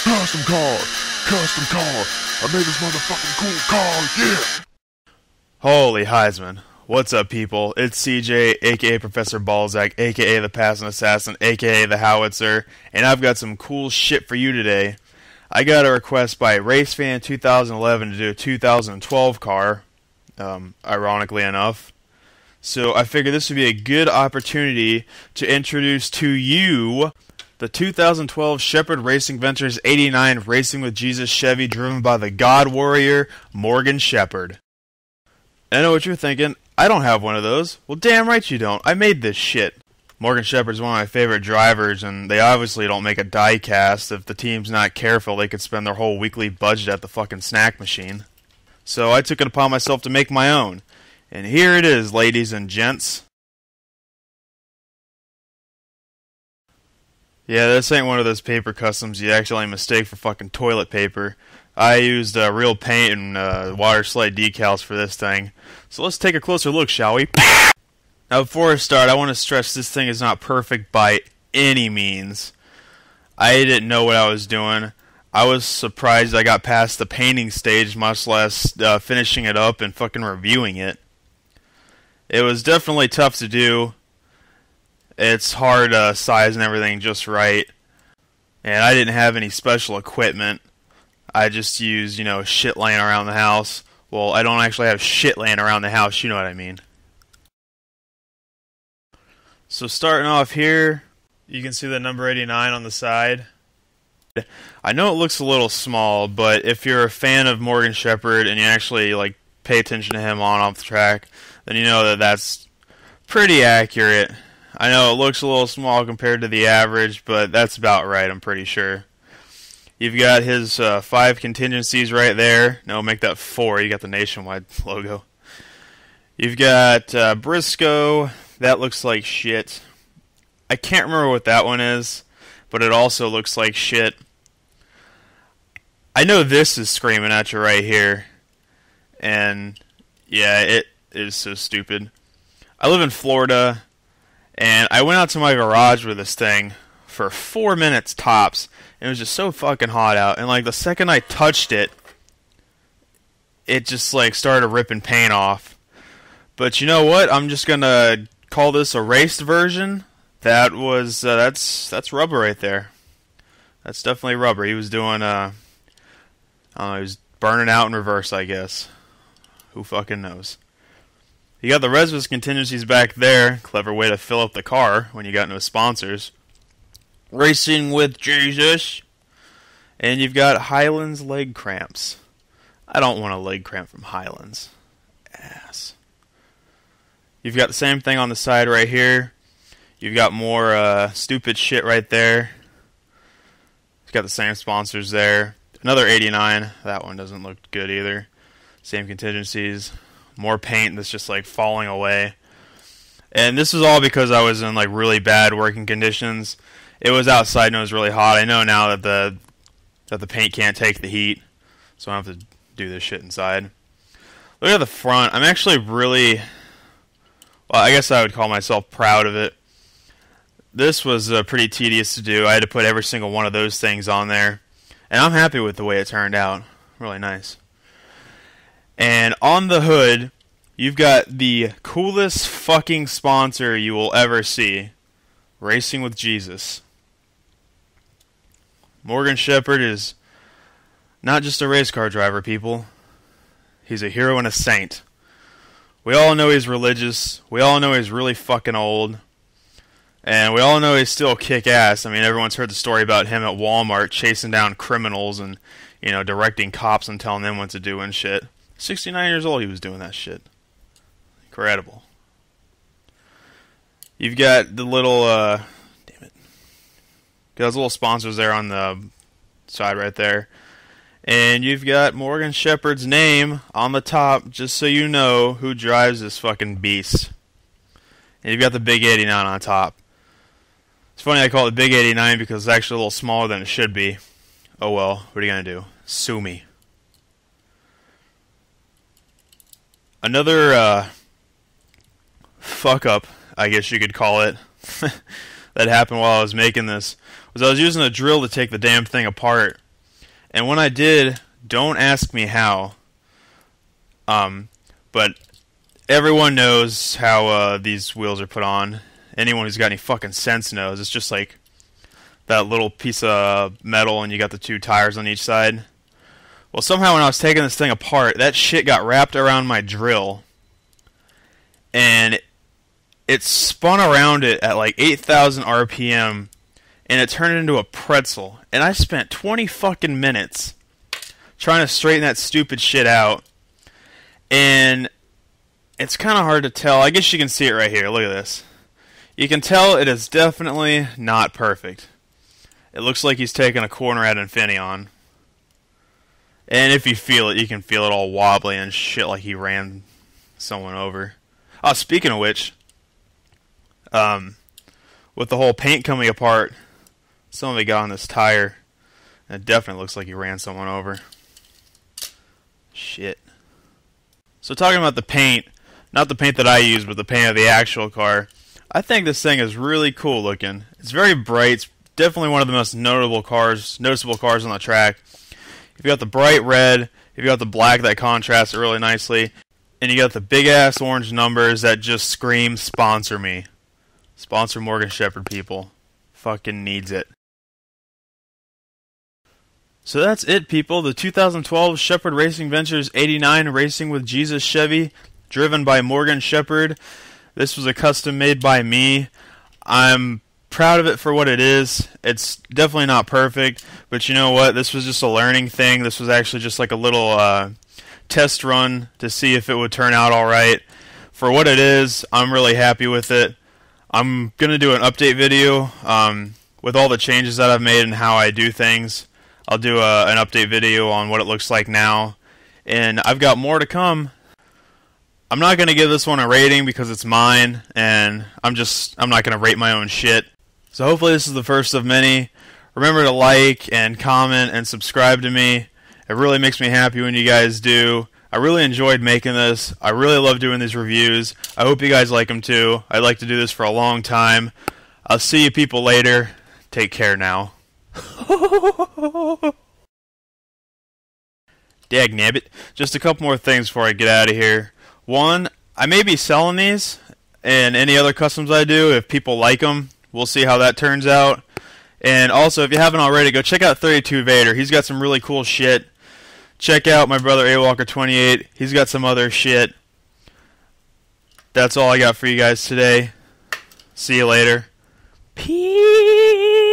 Custom car, custom car. I made this motherfucking cool car, yeah. Holy Heisman. What's up, people? It's CJ, aka Professor Balzac, aka the Passing Assassin, aka the Howitzer, and I've got some cool shit for you today. I got a request by RaceFan 2011 to do a 2012 car, ironically enough. So I figured this would be a good opportunity to introduce to you the 2012 Shepherd Racing Ventures 89 Racing with Jesus Chevy driven by the God Warrior, Morgan Shepherd. I know what you're thinking, I don't have one of those. Well, damn right you don't. I made this shit. Morgan Shepherd's one of my favorite drivers, and they obviously don't make a diecast. If the team's not careful, they could spend their whole weekly budget at the fucking snack machine. So I took it upon myself to make my own. And here it is, ladies and gents. Yeah, this ain't one of those paper customs you actually mistake for fucking toilet paper. I used real paint and water slide decals for this thing. So let's take a closer look, shall we? Now before I start, I want to stress this thing is not perfect by any means. I didn't know what I was doing. I was surprised I got past the painting stage, much less finishing it up and fucking reviewing it. It was definitely tough to do. It's hard sizing everything just right. And I didn't have any special equipment. I just used, shit laying around the house. Well, I don't actually have shit laying around the house, you know what I mean. So starting off here, you can see the number 89 on the side. I know it looks a little small, but if you're a fan of Morgan Shepherd and you actually pay attention to him on and off the track, then you know that that's pretty accurate. I know it looks a little small compared to the average, but that's about right, I'm pretty sure. You've got his 5 contingencies right there. No, make that 4. You got the Nationwide logo. You've got Briscoe. That looks like shit. I can't remember what that one is, but it also looks like shit. I know this is screaming at you right here. And, yeah, it is so stupid. I live in Florida, and I went out to my garage with this thing for 4 minutes tops. And it was just so fucking hot out. And, the second I touched it, it just, started ripping paint off. But you know what? I'm just gonna call this a raced version. That was, that's rubber right there. That's definitely rubber. He was doing, I don't know, he was burning out in reverse, I guess. Who fucking knows? You got the rest of his contingencies back there. Clever way to fill up the car when you got no sponsors. Racing with Jesus. And you've got Highlands leg cramps. I don't want a leg cramp from Highlands. Ass. You've got the same thing on the side right here. You've got more stupid shit right there. You've got the same sponsors there. Another 89. That one doesn't look good either. Same contingencies. More paint that's just falling away. And this is all because I was in really bad working conditions. It was outside and it was really hot. I know now that the paint can't take the heat. So I don't have to do this shit inside. Look at the front. I'm actually really... Well, I guess I would call myself proud of it. This was pretty tedious to do. I had to put every single one of those things on there. And I'm happy with the way it turned out. Really nice. And on the hood, you've got the coolest fucking sponsor you will ever see. Racing with Jesus. Morgan Shepherd is not just a race car driver, people. He's a hero and a saint. We all know he's religious. We all know he's really fucking old. And we all know he's still kick-ass. I mean, everyone's heard the story about him at Walmart chasing down criminals and, directing cops and telling them what to do and shit. 69 years old he was doing that shit. Incredible. You've got the little, damn it. Got those little sponsors there on the side right there. And you've got Morgan Shepherd's name on the top, just so you know who drives this fucking beast. And you've got the big 89 on top. It's funny I call it the big 89 because it's actually a little smaller than it should be. Oh well, what are you going to do? Sue me. Another fuck up, I guess you could call it, that happened while I was making this, was I was using a drill to take the damn thing apart. And when I did, don't ask me how. But everyone knows how these wheels are put on. Anyone who's got any fucking sense knows. It's just like that little piece of metal and you got the two tires on each side. Well, somehow when I was taking this thing apart, that shit got wrapped around my drill. And it spun around it at like 8,000 RPM. And it turned it into a pretzel. And I spent 20 fucking minutes trying to straighten that stupid shit out. And it's kind of hard to tell. I guess you can see it right here. Look at this. You can tell it is definitely not perfect. It looks like he's taking a corner at Infineon. And if you feel it, you can feel it all wobbly and shit like he ran someone over. Oh, speaking of which, with the whole paint coming apart, somebody got on this tire, and it definitely looks like he ran someone over. Shit. So talking about the paint, not the paint that I use, but the paint of the actual car, I think this thing is really cool looking. It's very bright. It's definitely one of the most noticeable cars on the track. You've got the bright red, you've got the black that contrasts it really nicely, and you got the big ass orange numbers that just scream sponsor me. Sponsor Morgan Shepherd, people. Fucking needs it. So that's it, people. The 2012 Shepherd Racing Ventures 89 Racing with Jesus Chevy, driven by Morgan Shepherd. This was a custom made by me. I'm proud of it for what it is. It's definitely not perfect, but you know what? This was just a learning thing. This was actually just like a little test run to see if it would turn out alright. For what it is, I'm really happy with it. I'm going to do an update video with all the changes that I've made and how I do things. I'll do an update video on what it looks like now, and I've got more to come. I'm not going to give this one a rating because it's mine, and I'm not going to rate my own shit. So hopefully this is the first of many. Remember to like and comment and subscribe to me. It really makes me happy when you guys do. I really enjoyed making this. I really love doing these reviews. I hope you guys like them too. I'd like to do this for a long time. I'll see you people later. Take care now. Dagnabbit. Just a couple more things before I get out of here. One, I may be selling these and any other customs I do if people like them. We'll see how that turns out. And also, if you haven't already, go check out 32 Vader. He's got some really cool shit. Check out my brother AWalker28. He's got some other shit. That's all I got for you guys today. See you later. Peace.